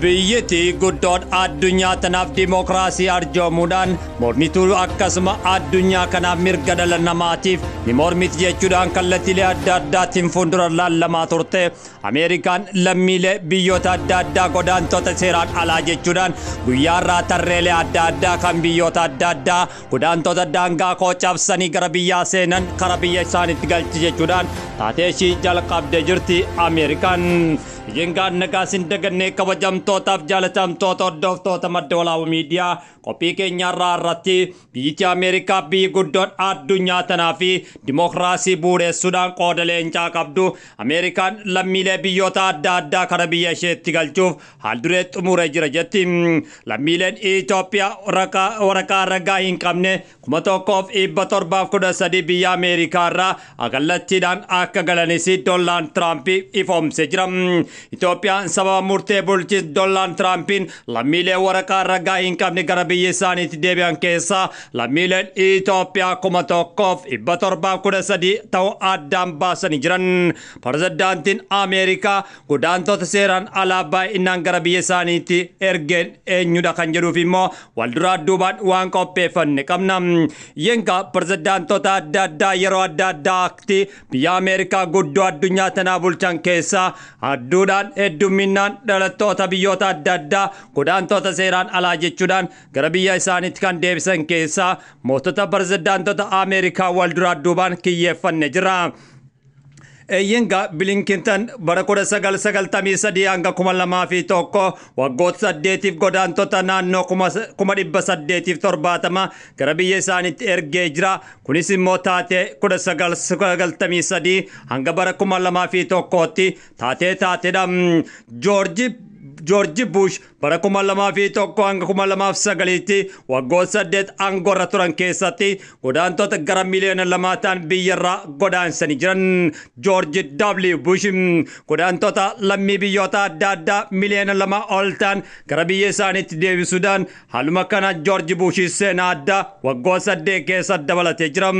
biyyattii guddoon addunyaa tanaaf dimokiraasii arjoomuudhaan mormituu akkasuma addunyaa kanaaf mirga dhala namaatiif ni mormiti jechuudhaan kallattiilee adda addaatiin fuuldura laallamaa turte. Ameerikaan lammiilee biyyoota adda addaa godaantota seeraan alaa jechuudhaan guyyaarraa tarreelee adda addaa kan biyyoota adda addaa godaantota daangaa koo cabsanii gara biyyaa seenan kara biyya isaaniitti galchi jechuudhaan taatee ishii jalqabdee jirti Ameerikaan. Yengaan nagaasin dagannee kabajamtootaaf jaalatamtoota hordoftoota madda walaabuu miidiyaa qophii keenyarraa irratti biyyi Ameerikaa biyyi guddoon addunyaa tanaa fi dimokiraasii bu'uureessuudhaan qooda leencaa qabdu. Ameerikaan lammiilee biyyoota adda addaa kara biyya isheetti galchuuf haalduree xumuree jira jetti. Lammiileen Itoophiyaa waraqaa ragaa hin qabne 1713 biyya Ameerikaa irraa agallattiidhaan akka galanis Doonaald Tiraamp ifoomsee jira. Itoophiyaan sababa murtee bulchiinsa Doonaald Tiraampiin lammiilee waraqaa ragaa hin qabne gara biyya isaaniitti deebi'an keessaa lammiileen Itoophiyaa 1713 ta'uu addaan baasanii jiran. Pirezidaantiin Ameerikaa godaantota seeraan alaa baay'inaan gara biyya isaaniitti ergeen eenyudha kan jedhuuf immoo walduraa duubaan waan qopheeffanne qabna. Yenga pirezidaantota adda addaa yeroo adda addaatti biyya Ameerikaa guddoo addunyaa tanaa bulchan keessaa adduudhaan hedduminaan dhalattoota biyyoota adda addaa godaantota seeraan alaa jechuudhaan gara biyya isaaniitti kan deebisan keessaa mootota pirezidaantota Ameerikaa walduraa duubaan kiyyeeffanne jira. Yenga Bilinkintan bara 1993 hanga 2001 waggoota 8 godaantota naannoo 1870 gara biyya isaaniitti ergee jira. Kunis immoo taatee 1993 hanga bara 2001tti taateedha. George Bush bara 2001 hanga 2009tti waggoota 8 aangoorra turan keessatti godaantota gara miliyoona 2 ta'an biyyarraa godaansanii jiran. George W. Bush godaantota lammii biyyoota adda addaa miliyoona 2 ol ta'an gara biyya isaaniitti deebisuudhaan haaluma kana George Bush seenaa addaa waggoota 8 keessa dabalatee jira.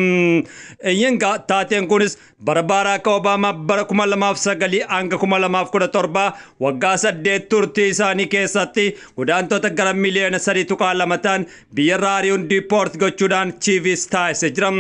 Yenga taateen kunis bara Barack Obama bara 2009 hanga 2017 waggaa 8 turtii isaanii keessatti godaantota gara miliyoona 3.2 ta'an biyyarraa ari'uun diipoort gochuudhaan chiifis taasisee jira.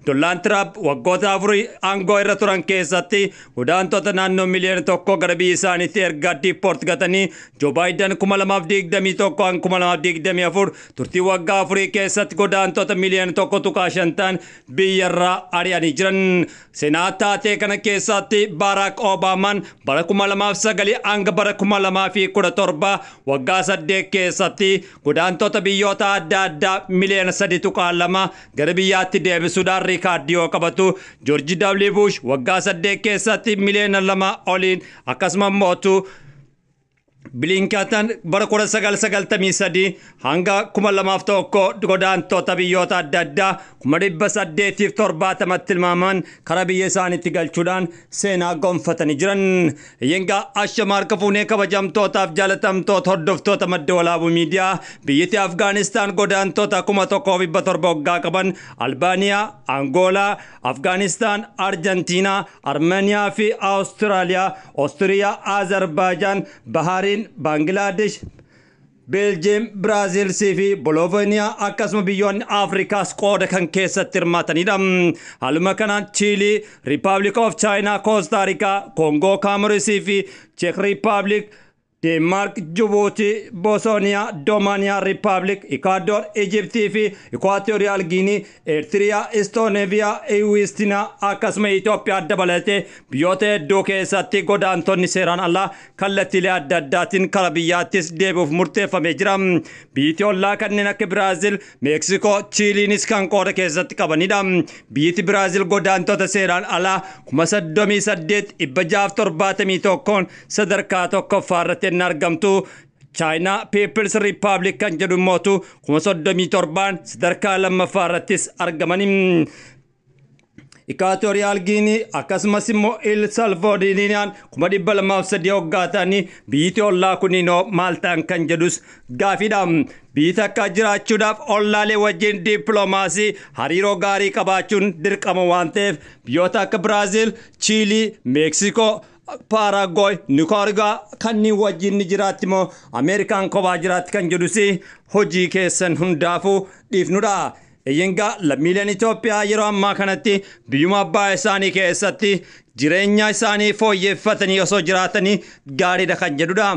Doonaald Tiraamp waggoota 4 aangoo irra turan keessatti godaantota naannoo miliyoona 1 gara biyya isaaniitti erga diipoort gatanii Joo Baayiden 2021 hanga 2024 turtii waggaa 4 keessatti godaantota miliyoona 1.5 ta'an biyyarraa ari'anii jiran. Seenaa taatee kana keessatti Barack Obamaan bara 2009 hanga bara 2017 waggaa 8 keessatti godaantota biyyoota adda addaa miliyoona 3.2 gara biyyaatti deebisuudhaan riikaardiyoo qabatu. George W. Bush waggaa 8 keessatti miliyoona 2 oliin akkasuma mootu. Bilinkintan bara 1993 hanga 2001 godaantota biyyoota adda addaa 1870 tilmaaman kara biyya isaaniitti galchuudhaan seenaa gonfatanii jiran. Yenga ashamaarka fuunee kabajamtootaaf jaalatamtoota hordoftoota madda walaabuu miidiyaa biyyatti Afgaanistaan godaantota 1700 waggaa qaban Albaaniyaa, Angoolaa, Afgaanistaan, Arjentiinaa, Armeeniyaa fi Awustiraaliyaa, Oostiriyaa, Azerbaajaan, Bahariin, Bangladesh, Belgium, Brazil fi Bolivia akkasuma biyyoonni Afrikaas qooda kan keessatti hirmaatanidha. Haaluma kanaan Chile, Republic of China, Costa Rica, Congo, Cameroon fi Czech Republic, Denmark, Djibouti, Bosnia, Dominican Republic, Ecuador, Egypt fi Equatorial Guinea, Eritrea, Estonia, Ewistina akkasuma Itoophiyaa dabalatee biyyoota hedduu keessatti godaantonni seeraan alaa kallattiilee adda addaatiin kara biyyaattis deebi'uuf murteeffamee jira. Biyyi ollaa kanneen akka Biraazil, Meeksikoo, Chiiliinis kan qooda keessatti qabanidha. Biyyi Biraazil godaantota seeraan alaa 38,671 sadarkaa tokkoffaarratti argamtu. China People's Republic kan jedhu mootu 37 sadarkaa lammaffaarrattis argamanii. Equatorial Guinea akkasumas immoo El Salvadoriyaan 203 waggaa ta'anii biyyi ollaa kunniinoo maal ta'an kan jedhus gaafidha. Biyyi akka jiraachuudhaaf ollaalee wajjin dippiloomaasii hariiroo gaarii qabaachuun dirqama waan ta'eef biyyoota akka Biraazil, Chiilii, Meeksikoo, Paraguay Nicaragua kanni wajjin jiraatti moo Ameerikaan kophaa jiraatti kan jedhusi hojii keessan hundaafu dhiifnudha. Eeyyengaa lammiileen Itoophiyaa yeroo ammaa kanatti biyyuma abbaa isaanii keessatti jireenya isaanii fooyyeffatanii osoo jiraatanii gaariidha kan jedhudha.